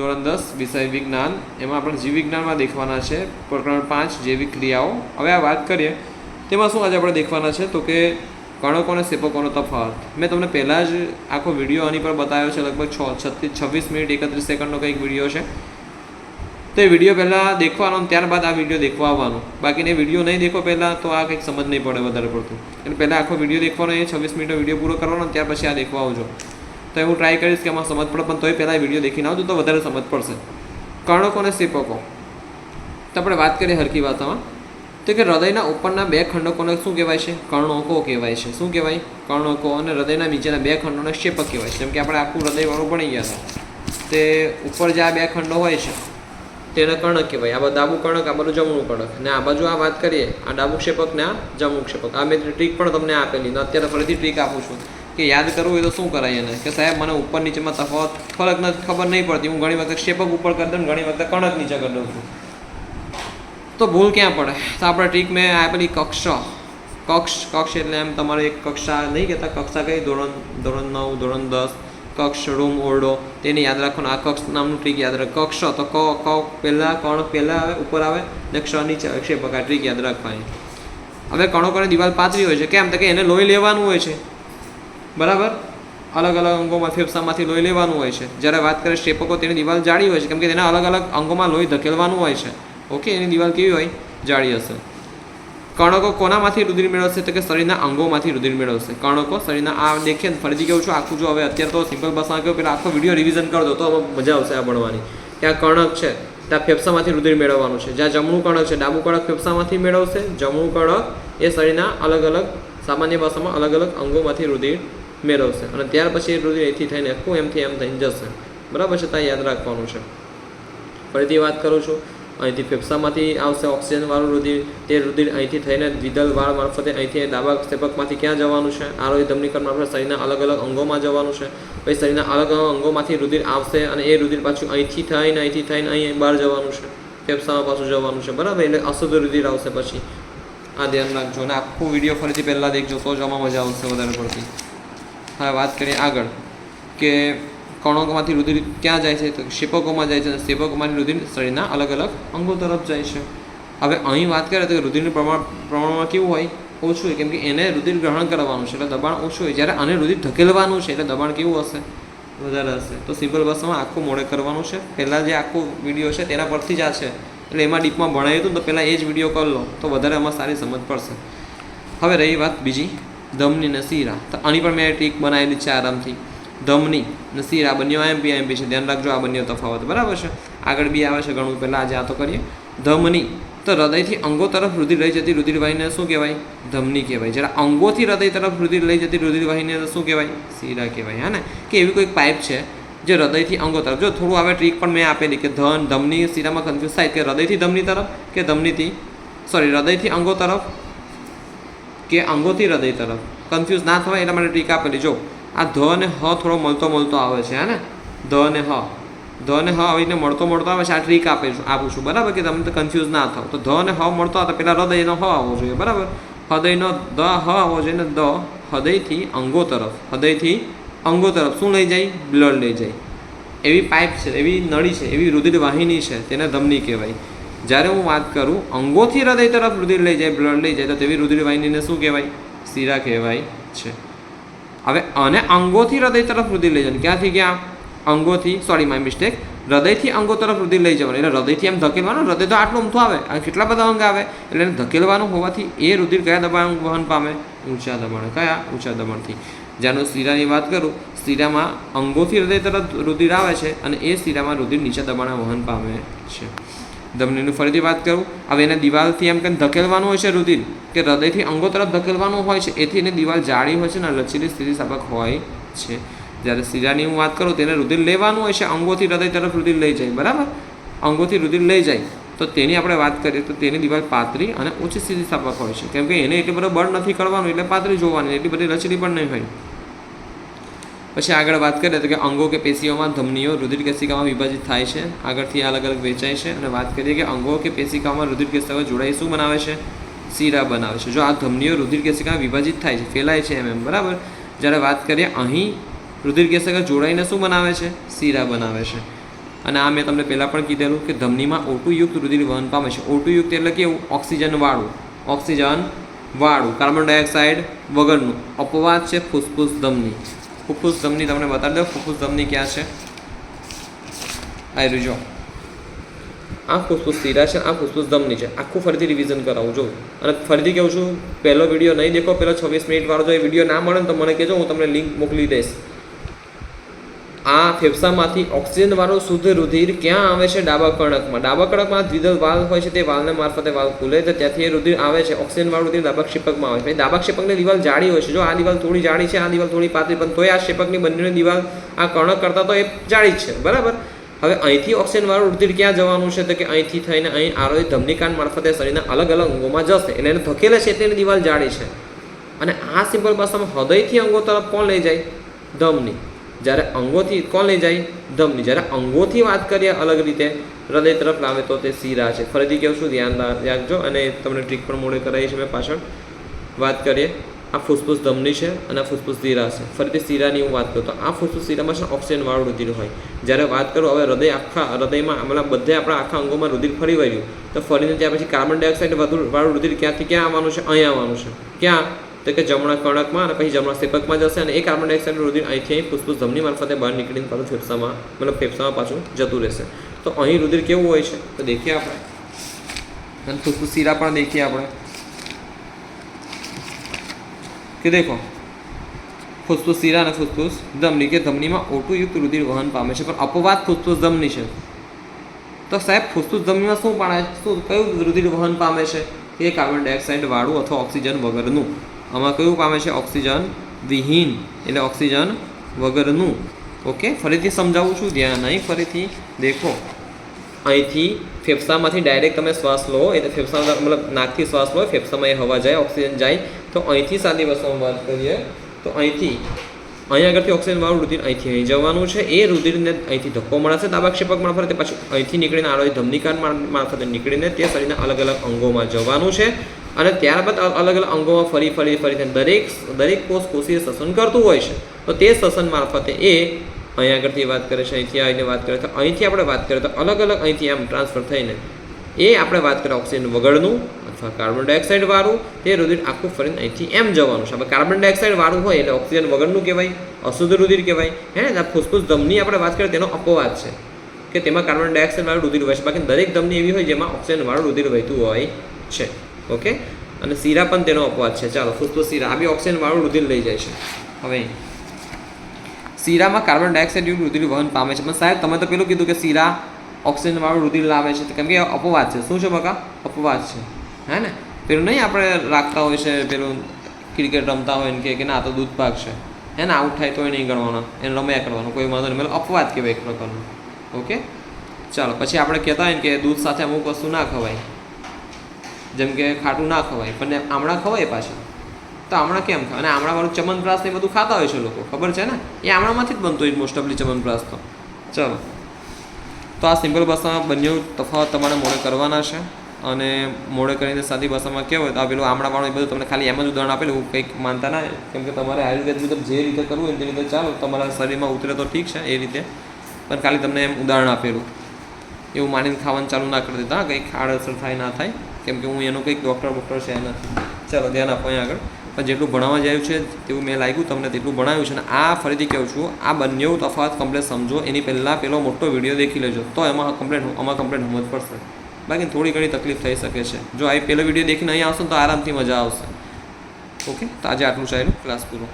ધોરણ 10 વિષય વિજ્ઞાન એમાં આપણે જીવ વિજ્ઞાનમાં દેખવાના છે પ્રકરણ 5 જૈવિક ક્રિયાઓ। હવે આ વાત કરીએ તેમાં શું આજે આપણે દેખવાના છે તો કે કણકો અને સેપકોનો તફાવત। મેં તમને પહેલાં જ આખો વિડીયો આની પર બતાવ્યો છે, લગભગ 26 મિનિટ 31 સેકન્ડનો કંઈક વિડીયો છે। તો એ વિડીયો પહેલાં દેખવાનો ત્યારબાદ આ વિડીયો દેખવા આવવાનો, બાકીને વિડીયો નહીં દેખો પહેલાં તો આ કંઈક સમજ નહીં પડે વધારે પડતું। એટલે પહેલાં આખો વિડીયો દેખવાનો, એ 26 મિનિટનો વિડીયો પૂરો કરવાનો, ત્યાર પછી આ દેખવા આવજો। તો હું ટ્રાય કરીશ કે આમાં સમજ પડે, પણ તોય પહેલાં વિડીયો દેખીને આવજો તો વધારે સમજ પડશે। કર્ણકો અને સેપકો તો આપણે વાત કરીએ હરખી વાતમાં તો કે હૃદયના ઉપરના બે ખંડકોને શું કહેવાય છે? કર્ણકો કહેવાય છે। શું કહેવાય? કર્ણકો। અને હૃદયના નીચેના બે ખંડોને શેપક કહેવાય છે। જેમ કે આપણે આખું હૃદયવાળું ભણી ગયા હતા, તે ઉપર જે આ બે ખંડો હોય છે તેને કર્ણક કહેવાય। આ ડાબું કર્ણક, આ બાજુ જમણું કર્ણક, અને આ બાજુ આ વાત કરીએ આ ડાબું ક્ષેપક ને આ જમણું ક્ષેપક। આ મેં ટ્રીક પણ તમને આપેલી, અત્યારે ફરીથી ટ્રીક આપું છું કે યાદ કરવું હોય તો શું કરાય એને કે સાહેબ મને ઉપર નીચેમાં તફાવત ખબર નહીં પડતી, હું ઘણી વખત ક્ષેપક ઉપર કરી દઉં, ઘણી વખત કર્ણક નીચે કરી દઉં છું, તો ભૂલ ક્યાં પડે? તો આપણે ટ્રીક મેં આપેલી કક્ષ એટલે એમ તમારે એક કક્ષા નહીં કહેતા, કક્ષા કઈ ધોરણ 9 ધોરણ 10 કક્ષ રૂમ ઓરડો, તેને યાદ રાખવાનું। આ કક્ષ નામનું ટ્રીક યાદ રાખ। કક્ષ તો ક પહેલાં કર્ણક પહેલાં આવે ઉપર આવે ને ક્ષ નીચે ક્ષેપક, આ ટ્રીક યાદ રાખવાની। હવે કર્ણકોની દિવાલ પાતળી હોય છે, કેમ? તો કે એને લોહી લેવાનું હોય છે, બરાબર? અલગ અલગ અંગોમાં ફેફસામાંથી લોહી લેવાનું હોય છે। જ્યારે વાત કરીએ ક્ષેપકો, તેની દિવાલ જાડી હોય છે, કેમ કે તેના અલગ અલગ અંગોમાં લોહી ધકેલવાનું હોય છે। ઓકે, એની દિવાલ કેવી હોય? જાડી હશે। કર્ણકો કોનામાંથી રુધિર મેળવશે? તો કે શરીરના અંગોમાંથી રુધિર મેળવશે। કર્ણકો શરીરના, આ દેખીએ ફરીથી કહું છું આખું, જો હવે અત્યારે તો સિમ્પલ ભાષામાં કહ્યું, પેલા આખો વિડીયો રિવિઝન કરી દો તો મજા આવશે આ ભણવાની। ત્યાં કર્ણક છે, ત્યાં ફેફસામાંથી રુધિર મેળવવાનું છે। જ્યાં જમણું કર્ણક છે, ડાબું કર્ણક ફેફસામાંથી મેળવશે, જમણું કર્ણક એ શરીરના અલગ અલગ, સામાન્ય ભાષામાં અલગ અલગ અંગોમાંથી રુધિર મેળવશે, અને ત્યાર પછી એ રુધિર અહીંથી થઈને આખું એમથી એમ થઈને જશે, બરાબર છે? ત્યાં યાદ રાખવાનું છે। ફરીથી વાત કરું છું, અહીંથી ફેફસામાંથી આવશે ઓક્સિજનવાળું રુધિર, તે રુધિર અહીંથી થઈને દ્વિદલ વાળ મારફતે અહીંથી ડાબા ક્ષેપકમાંથી ક્યાં જવાનું છે? આરોહી ધમનીકરણ મારફતે શરીરના અલગ અલગ અંગોમાં જવાનું છે। પછી શરીરના અલગ અલગ અંગોમાંથી રુધિર આવશે અને એ રુધિર પાછું અહીંથી થઈને અહીં બહાર જવાનું છે, ફેફસામાં પાછું જવાનું છે, બરાબર? એટલે અશુદ્ધ રુધિર આવશે પછી, આ ધ્યાન રાખજો। અને આખું વિડીયો ફરીથી પહેલાં દેખજો તો જ આમાં મજા આવશે વધારે પડતી। હવે વાત કરીએ આગળ કે કર્ણકોમાંથી રુધિર ક્યાં જાય છે? તો શેપકોમાં જાય છે, અને શેપકોમાંથી રુધિર શરીરના અલગ અલગ અંગો તરફ જાય છે। હવે અહીં વાત કરીએ તો રુધિરનું પ્રમાણમાં કેવું હોય? ઓછું હોય, કેમ કે એને રુધિર ગ્રહણ કરવાનું છે એટલે દબાણ ઓછું હોય, જ્યારે આને રુધિર ધકેલવાનું છે એટલે દબાણ કેવું હશે? વધારે હશે। તો સિમ્પલ ભાષામાં આખું મોડે કરવાનું છે। પહેલાં જે આખો વિડીયો છે તેના પરથી જ આ છે, એટલે એમાં ડીપમાં ભણાયું હતું તો પહેલાં એ જ વિડીયો કરી લો તો વધારે આમાં સારી સમજ પડશે। હવે રહી વાત બીજી, ધમની અને શીરા। તો આની પણ મેં ટ્રીક બનાવેલી છે આરામથી। ધમની અને શીરા બંને આઈએમપી છે, ધ્યાન રાખજો આ બંને તફાવત, બરાબર છે? આગળ બી આવે છે ઘણું, પહેલાં આજે આ તો કરીએ। ધમની તો હૃદયથી અંગો તરફ રુધિર લઈ જતી રુધિરવાહિનીને શું કહેવાય? ધમની કહેવાય। જ્યારે અંગોથી હૃદય તરફ રુધિર લઈ જતી રુધિરવાહિનીને શું કહેવાય? શીરા કહેવાય। હા ને, કે એવી કોઈ પાઇપ છે જે હૃદયથી અંગો તરફ, જો થોડું આવે ટ્રીક પણ મેં આપેલી કે ધમની શીરામાં કન્ફ્યુઝ થાય કે હૃદયથી ધમની તરફ કે હૃદયથી અંગો તરફ કે અંગોથી હૃદય તરફ, કન્ફ્યુઝ ના થવાય એટલા માટે ટ્રીક આપેલી। જો આ ધ અને હ થોડો મળતો આવે છે, હા ને, ધ અને હ આવીને મળતો આવે છે, આ ટ્રીક આપું છું, બરાબર? કે તમે તો કન્ફ્યુઝ ના થાવ। તો ધ અને હ મળતો આવે તો પહેલાં હૃદયનો હ આવવો જોઈએ, બરાબર? હૃદયનો દ હ આવવો જોઈએ, ને દ હૃદયથી અંગો તરફ શું લઈ જાય? બ્લડ લઈ જાય। એવી પાઇપ છે, એવી નળી છે, એવી રુધિરવાહિની છે, તેને ધમની કહેવાય। જ્યારે હું વાત કરું અંગોથી હૃદય તરફ રુધિર લઈ જાય, બ્લડ લઈ જાય, તો તેવી રુધિરવાહિનીને શું કહેવાય? શીરા કહેવાય છે। હવે અને અંગોથી હૃદય તરફ રુધિર લઈ જવાનું, ક્યાંથી ક્યાં? હૃદયથી અંગો તરફ રુધિર લઈ જવાનું, એટલે હૃદયથી એમ ધકેલવાનું, હૃદય તો આટલું અમથું આવે, અને કેટલા બધા અંગ આવે, એટલે એને ધકેલવાનું હોવાથી એ રુધિર કયા દબાણ વહન પામે? ઊંચા દબાણ। કયા? ઊંચા દબાણથી। જ્યાંનું શીરાની વાત કરું, શીરામાં અંગોથી હૃદય તરફ રુધિર આવે છે, અને એ શીરામાં રુધિર નીચા દબાણે વહન પામે છે। ધમનીનું ફરીથી વાત કરું, હવે એને દિવાલથી એમ કંઈ ધકેલવાનું હોય છે રુધિર, કે હૃદયથી અંગો તરફ ધકેલવાનું હોય છે, એથી એની દિવાલ જાડી હોય છે ને લચીલી સ્થિતિસ્થાપક હોય છે। જ્યારે શીરાની હું વાત કરું, તેને રુધિર લેવાનું હોય છે, અંગોથી હૃદય તરફ રુધિર લઈ જાય, બરાબર? અંગોથી રુધિર લઈ જાય તો તેની આપણે વાત કરીએ તો તેની દિવાલ પાતળી અને ઓછી સ્થિતિસ્થાપક હોય છે, કેમ કે એને એટલી બધો બળ નથી કરવાનું, એટલે પાતળી જોવાની, એટલી બધી લચીલી પણ નહીં હોય। પછી આગળ વાત કરીએ તો કે અંગો કે પેશીઓમાં ધમનીઓ રુધિર કેશિકામાં વિભાજિત થાય છે, આગળથી અલગ અલગ વેચાય છે। અને વાત કરીએ કે અંગો કે પેશિકામાં રુધિર કેશિકાઓ જોડાઈ શું બનાવે છે? શીરા બનાવે છે। જો આ ધમનીઓ રુધિર કેશિકામાં વિભાજિત થાય છે, ફેલાય છે એમ, બરાબર? જ્યારે વાત કરીએ અહીં રુધિર કેશિકા જોડાઈને શું બનાવે છે? શીરા બનાવે છે। અને આ મેં તમને પહેલાં પણ કીધેલું કે ધમનીમાં O2 યુક્ત રુધિર વહન પામે છે. O2 યુક્ત એટલે કેવું? ઓક્સિજનવાળું, કાર્બન ડાયોક્સાઇડ વગરનું. અપવાદ છે ફૂસ્ફૂસ ધમની. ફૂફૂસ ધમની તમને બતાવી દઉં. ફૂફૂસ ધમની ક્યાં છે? આ રહ્યું જો, આ ફૂસ્ફૂસ શિરા છે, આ ફૂસ્ફૂસ ધમની છે. આખું ફરીથી રિવિઝન કરાવું જો. અને ફરીથી કહું છું, પહેલો વિડીયો નહીં દેખો, પહેલો 26 મિનિટ વાળો જો એ વિડીયો ના મળે ને તો મને કહેજો, હું તમને લિંક મોકલી દઈશ. આ ફેફસામાંથી ઓક્સિજનવાળું શુદ્ધ રુધિર ક્યાં આવે છે? ડાબા કણકમાં. ડાબા કણકમાં દ્વિદલ વાલ્વ હોય છે, તે વાલ્વને મારફતે વાલ્વ ખુલે છે, ત્યાંથી એ રુધિર આવે છે. ઓક્સિજનવાળું રુધિર ડાબા ક્ષેપકમાં આવે છે. ડાબા ક્ષેપકની દિવાલ જાડી હોય છે. જો આ દિવાલ થોડી જાડી છે, આ દિવાલ થોડી પાતળી, પણ તોય આ ક્ષેપકની બંનેની દિવાલ આ કણક કરતાં તો એ જાડી જ છે, બરાબર. હવે અહીંથી ઓક્સિજનવાળું રુધિર ક્યાં જવાનું છે? તો કે અહીંથી થઈને અહીં આરોહી ધમનીકાંડ મારફતે શરીરના અલગ અલગ અંગોમાં જશે. એટલે એને ધકેલે છે એટલે એની દિવાલ જાડી છે. અને આ સિમ્પલ ભાષામાં હૃદયથી અંગો તરફ કોણ લઈ જાય? ધમની. જ્યારે અંગોથી કોણ લઈ જાય? ધમની. જ્યારે અંગોથી વાત કરીએ અલગ રીતે હૃદય તરફ લાવે તો તે શિરા છે. ફરીથી કહું છું, ધ્યાન રાખજો. અને તમને ટ્રીક પણ મોડે કરાવી છે મેં પાછળ. વાત કરીએ, આ ફૂસ્ફૂસ ધમની છે અને આ ફૂસ્ફૂસ શિરા છે. ફરીથી શિરાની હું વાત કરું તો આ ફૂસ્ફૂસ શિરામાં છે ઓક્સિજનવાળું રુધિર હોય. જ્યારે વાત કરું હવે હૃદયમાં મતલબ બધે આપણા આખા અંગોમાં રુધિર ફરી વળ્યું તો ફરીને ત્યાં પછી કાર્બન ડાયોક્સાઇડ વાળું રુધિર ક્યાંથી ક્યાં આવવાનું છે? અહીં આવવાનું છે. ક્યાં? તો કે જમણા કણકમાં અને પછી જમણા ક્ષેપકમાં જશે. અને એ કાર્બન ડાયોક્સાઇડ રુધિર અહીંથી અહીં ફૂસ્ફૂસ ધમની મારફતે બહાર નીકળીને પાછું ફેફસામાં પાછું જતું રહેશે. તો અહીં રુધિર કેવું હોય છે તો દેખીએ આપણે. અને ફૂસ્ફૂસ શિરા પણ દેખીએ આપણે કે દેખો, ફૂસ્ફૂસ શિરા અને ફૂસ્ફૂસ ધમની કે ધમનીમાં O2 યુક્ત રુધિર વહન પામે છે, પણ અપવાદ ફૂસ્ફૂસ ધમની છે. તો સાહેબ ફૂસ્ફૂસ ધમનીમાં કયું રુધિર વહન પામે છે? એ કાર્બન ડાયોક્સાઇડ વાળું અથવા ઓક્સિજન વગરનું. આમાં કયું પામે છે? ઓક્સિજન વિહીન, એટલે ઓક્સિજન વગરનું. ઓકે, ફરીથી સમજાવું છું, ધ્યાન અહીં ફરીથી દેખો. અહીંથી ફેફસામાંથી ડાયરેક્ટ તમે શ્વાસ લો, એટલે ફેફસામાં મતલબ નાકથી શ્વાસ લો, ફેફસામાં એ હવા જાય, ઓક્સિજન જાય. તો અહીંથી સાદી ભાષામાં વાત કરીએ તો અહીં આગળથી ઓક્સિજનવાળું રુધિર અહીંથી અહીં જવાનું છે. એ રુધિરને અહીંથી ધક્કો મળશે ડાબા ક્ષેપક મારફતે, પછી અહીંથી નીકળીને આરોહી ધમનીકાંડ મારફતે નીકળીને તે શરીરના અલગ અલગ અંગોમાં જવાનું છે. અને ત્યારબાદ અલગ અલગ અંગોમાં ફરી દરેક કોષ કોષીય શ્વસન કરતું હોય છે. તો તે શ્વસન મારફતે એ અહીં આગળથી વાત કરે છે, અહીંથી આવીને વાત કરે તો અહીંથી આપણે વાત કરીએ તો અલગ અલગ અહીંથી આમ ટ્રાન્સફર થઈને એ આપણે વાત કરીએ ઓક્સિજન વગરનું અથવા કાર્બન ડાયોક્સાઇડ વાળું, તે રુધિર આખું ફરીને અહીંથી એમ જવાનું છે. હવે કાર્બન ડાયોક્સાઇડ વાળું હોય એટલે ઓક્સિજન વગરનું કહેવાય, અશુદ્ધ રુધિર કહેવાય. હે ને, ફૂસ્ફૂસ ધમની આપણે વાત કરીએ તેનો અપવાદ છે કે તેમાં કાર્બન ડાયોક્સાઇડ વાળું રુધિર વહે છે. બાકી દરેક ધમની એવી હોય જેમાં ઓક્સિજન વાળું રુધિર વહેતું હોય છે. ઓકે, અને શિરા પણ તેનો અપવાદ છે. ચાલો, ફૂસ્ફૂસ શિરા આ બી ઓક્સિજન વાળું રુધિર લઈ જાય છે. હવે શિરામાં કાર્બન ડાયોક્સાઇડ રુધિર વહન પામે છે. પણ સાહેબ તમે તો પેલું કીધું કે શિરા ઓક્સિજનવાળું રુધિર લાવે છે, કેમ કે અપવાદ છે. શું છે બકા? અપવાદ છે. હે ને, પેલું નહીં આપણે રાખતા હોય છે, પેલું ક્રિકેટ રમતા હોય ને કે ના આ તો દૂધ પાક છે, હે ને, આઉટ થાય તોય નહીં ગણવાનો, એને રમ્યા કરવાનું, કોઈ વાંધો નહીં. પેલો અપવાદ કહેવાય એક પ્રકારનો. ઓકે, ચાલો. પછી આપણે કહેતા હોય ને કે દૂધ સાથે અમુક વસ્તુ ના ખવાય, જેમ કે ખાટું ના ખવાય, પણ આમળા ખવાય પાછું. તો આમળા કેમ ખાય? અને આમળાવાળું ચમનપ્રાસ ને એ બધું ખાતા હોય છે લોકો, ખબર છે ને? એ આમળામાંથી જ બનતું હોય મોસ્ટ ઓફલી ચમનપ્રાસ તો. ચાલો, તો આ સિમ્પલ ભાષામાં બંને તફાવત તમારે મોડે કરવાના છે. અને મોડે કરીને સાદી ભાષામાં કહેવું હોય તો આ પેલું આમળાવાળું એ બધું તમને ખાલી એમ જ ઉદાહરણ આપેલું, કંઈક માનતા ના, કેમ કે તમારે આયુર્વેદ મુજબ જે રીતે કરવું હોય તે રીતે ચાલો, તમારા શરીરમાં ઉતરે તો ઠીક છે એ રીતે, પણ ખાલી તમને એમ ઉદાહરણ આપેલું. એવું માનીને ખાવાનું ચાલુ ના કરી દેતા, કંઈક આડઅસર થાય ના થાય, કેમ કે હું એનું કંઈક ડૉક્ટર છે નથી. ચાલો, ધ્યાન આપો અહીં આગળ. પણ જેટલું ભણાવવા જાય છે તેવું મેં લાગ્યું તમને તેટલું ભણાવ્યું છે. અને આ ફરીથી કહું છું, આ બંને તફાવત કમ્પ્લેટ સમજો. એની પહેલાં પેલો મોટો વિડીયો દેખી લેજો તો આમાં કમ્પ્લેટ સમજ પડશે. બાકી થોડી ઘણી તકલીફ થઈ શકે છે. જો આ પહેલો વિડીયો દેખીને અહીં આવશો તો આરામથી મજા આવશે. ઓકે, તો આજે આટલું ચાલ્યું, ક્લાસ પૂરો.